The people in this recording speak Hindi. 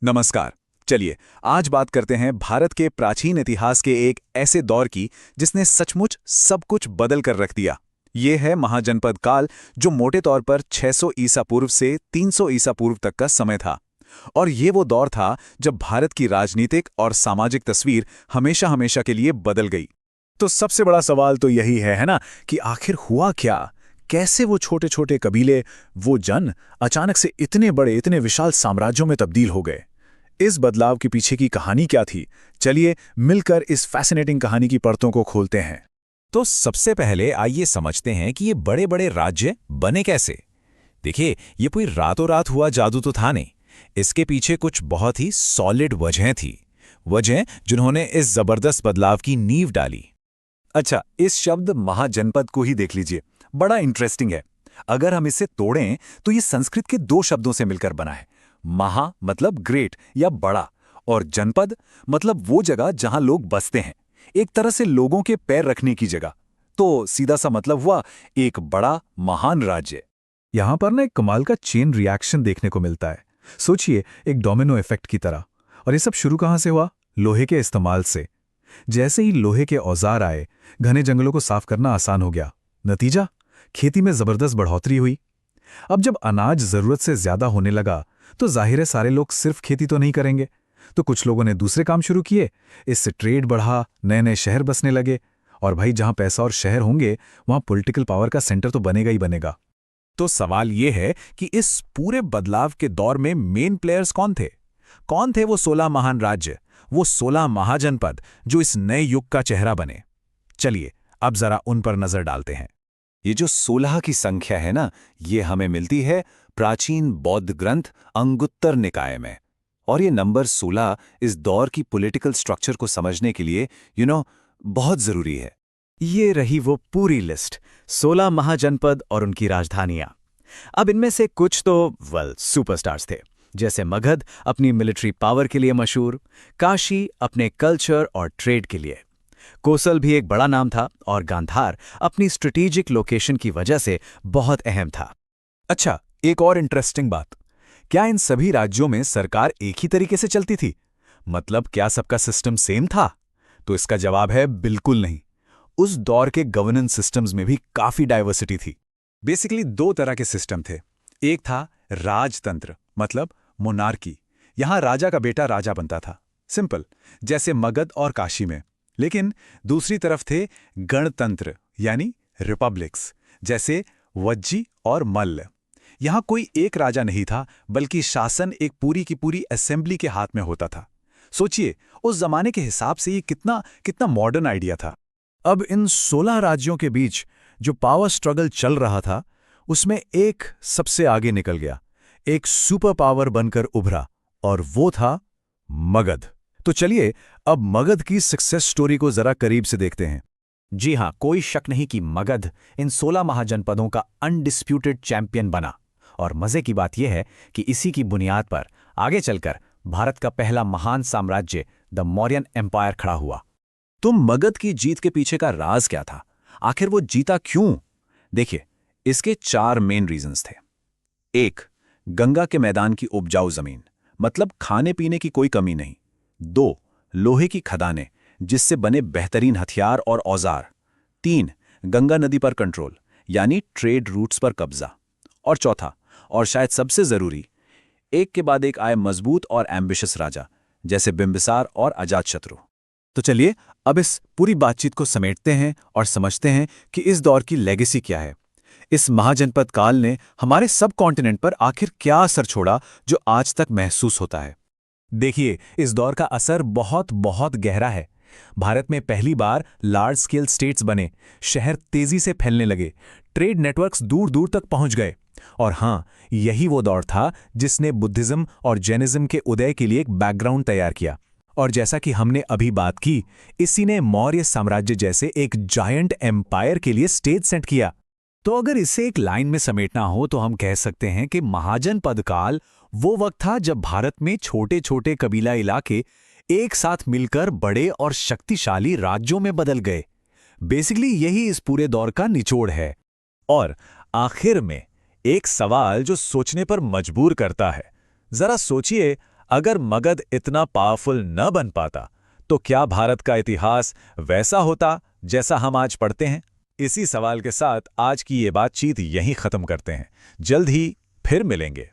नमस्कार। चलिए आज बात करते हैं भारत के प्राचीन इतिहास के एक ऐसे दौर की जिसने सचमुच सब कुछ बदल कर रख दिया। ये है महाजनपद काल, जो मोटे तौर पर 600 ईसा पूर्व से 300 ईसा पूर्व तक का समय था। और ये वो दौर था जब भारत की राजनीतिक और सामाजिक तस्वीर हमेशा हमेशा के लिए बदल गई। तो सबसे बड़ा सवाल तो यही है ना, कि आखिर हुआ क्या? कैसे वो छोटे छोटे कबीले, वो जन अचानक से इतने बड़े, इतने विशाल साम्राज्यों में तब्दील हो गए? इस बदलाव के पीछे की कहानी क्या थी? चलिए मिलकर इस फैसिनेटिंग कहानी की परतों को खोलते हैं। तो सबसे पहले आइए समझते हैं कि ये बड़े बड़े राज्य बने कैसे। देखिए, ये कोई रातों रात हुआ जादू तो था नहीं। इसके पीछे कुछ बहुत ही सॉलिड वजहें थी। वजहें जिन्होंने इस जबरदस्त बदलाव की नींव डाली। अच्छा, इस शब्द महाजनपद को ही देख लीजिए, बड़ा इंटरेस्टिंग है। अगर हम इसे तोड़ें तो ये संस्कृत के दो शब्दों से मिलकर बना है। महा मतलब ग्रेट या बड़ा, और जनपद मतलब वो जगह जहां लोग बसते हैं, एक तरह से लोगों के पैर रखने की जगह। तो सीधा सा मतलब हुआ एक बड़ा महान राज्य। यहां पर ना एक कमाल का चेन रिएक्शन देखने को मिलता है। सोचिए, एक डोमिनो इफेक्ट की तरह। और ये सब शुरू कहां से हुआ? लोहे के इस्तेमाल से। जैसे ही लोहे के औजार आए, घने जंगलों को साफ करना आसान हो गया। नतीजा, खेती में जबरदस्त बढ़ोतरी हुई। अब जब अनाज जरूरत से ज्यादा होने लगा, तो जाहिर है सारे लोग सिर्फ खेती तो नहीं करेंगे। तो कुछ लोगों ने दूसरे काम शुरू किए। इससे ट्रेड बढ़ा, नए नए शहर बसने लगे। और भाई, जहां पैसा और शहर होंगे, वहां पॉलिटिकल पावर का सेंटर तो बनेगा ही बनेगा। तो सवाल ये है कि इस पूरे बदलाव के दौर में मेन प्लेयर्स कौन थे? कौन थे वो 16 महान राज्य, वो 16 महाजनपद जो इस नए युग का चेहरा बने? चलिए अब जरा उन पर नजर डालते हैं। ये जो 16 की संख्या है ना, ये हमें मिलती है प्राचीन बौद्ध ग्रंथ अंगुत्तर निकाय में। और ये नंबर 16 इस दौर की पॉलिटिकल स्ट्रक्चर को समझने के लिए बहुत जरूरी है। ये रही वो पूरी लिस्ट, 16 महाजनपद और उनकी राजधानियां। अब इनमें से कुछ तो सुपरस्टार्स थे, जैसे मगध अपनी मिलिट्री पावर के लिए मशहूर, काशी अपने कल्चर और ट्रेड के लिए, कोसल भी एक बड़ा नाम था, और गांधार अपनी स्ट्रेटेजिक लोकेशन की वजह से बहुत अहम था। अच्छा, एक और इंटरेस्टिंग बात, क्या इन सभी राज्यों में सरकार एक ही तरीके से चलती थी? मतलब क्या सबका सिस्टम सेम था? तो इसका जवाब है बिल्कुल नहीं। उस दौर के गवर्नेंस सिस्टम्स में भी काफी डाइवर्सिटी थी। बेसिकली दो तरह के सिस्टम थे। एक था राजतंत्र, मतलब मोनार्की। यहां राजा का बेटा राजा बनता था, सिंपल, जैसे मगध और काशी में। लेकिन दूसरी तरफ थे गणतंत्र, यानी रिपब्लिक्स, जैसे वज्जी और मल्ल। यहां कोई एक राजा नहीं था, बल्कि शासन एक पूरी की पूरी असेंबली के हाथ में होता था। सोचिए, उस जमाने के हिसाब से ये कितना कितना मॉडर्न आइडिया था। अब इन 16 राज्यों के बीच जो पावर स्ट्रगल चल रहा था, उसमें एक सबसे आगे निकल गया, एक सुपर पावर बनकर उभरा, और वो था मगध। तो चलिए अब मगध की सक्सेस स्टोरी को जरा करीब से देखते हैं। जी हां, कोई शक नहीं कि मगध इन 16 महाजनपदों का अनडिस्प्यूटेड चैंपियन बना। और मजे की बात यह है कि इसी की बुनियाद पर आगे चलकर भारत का पहला महान साम्राज्य द मौर्यन एम्पायर खड़ा हुआ। तो मगध की जीत के पीछे का राज क्या था? आखिर वो जीता क्यों? देखिए, इसके 4 मेन रीजंस थे। 1, गंगा के मैदान की उपजाऊ जमीन, मतलब खाने पीने की कोई कमी नहीं। 2, लोहे की खदानें, जिससे बने बेहतरीन हथियार और औजार। 3, गंगा नदी पर कंट्रोल, यानी ट्रेड रूट्स पर कब्जा। और चौथा, और शायद सबसे जरूरी, एक के बाद एक आए मजबूत और एम्बिशियस राजा, जैसे बिंबिसार और अजातशत्रु। तो चलिए अब इस पूरी बातचीत को समेटते हैं और समझते हैं कि इस दौर की लेगेसी क्या है। इस महाजनपद काल ने हमारे सब कॉन्टिनेंट पर आखिर क्या असर छोड़ा, जो आज तक महसूस होता है। देखिए, इस दौर का असर बहुत बहुत गहरा है। भारत में पहली बार लार्ज स्केल स्टेट्स बने, शहर तेजी से फैलने लगे, ट्रेड नेटवर्क्स दूर दूर तक पहुंच गए। और हां, यही वो दौर था जिसने बुद्धिज्म और जैनिज्म के उदय के लिए एक बैकग्राउंड तैयार किया। और जैसा कि हमने अभी बात की, इसी ने मौर्य साम्राज्य जैसे एक जायंट एम्पायर के लिए स्टेज सेट किया। तो अगर इसे एक लाइन में समेटना हो तो हम कह सकते हैं कि महाजनपद काल वो वक्त था जब भारत में छोटे छोटे कबीला इलाके एक साथ मिलकर बड़े और शक्तिशाली राज्यों में बदल गए। बेसिकली यही इस पूरे दौर का निचोड़ है। और आखिर में एक सवाल जो सोचने पर मजबूर करता है। जरा सोचिए, अगर मगध इतना पावरफुल न बन पाता तो क्या भारत का इतिहास वैसा होता जैसा हम आज पढ़ते हैं? इसी सवाल के साथ आज की ये बातचीत यहीं खत्म करते हैं। जल्द ही फिर मिलेंगे।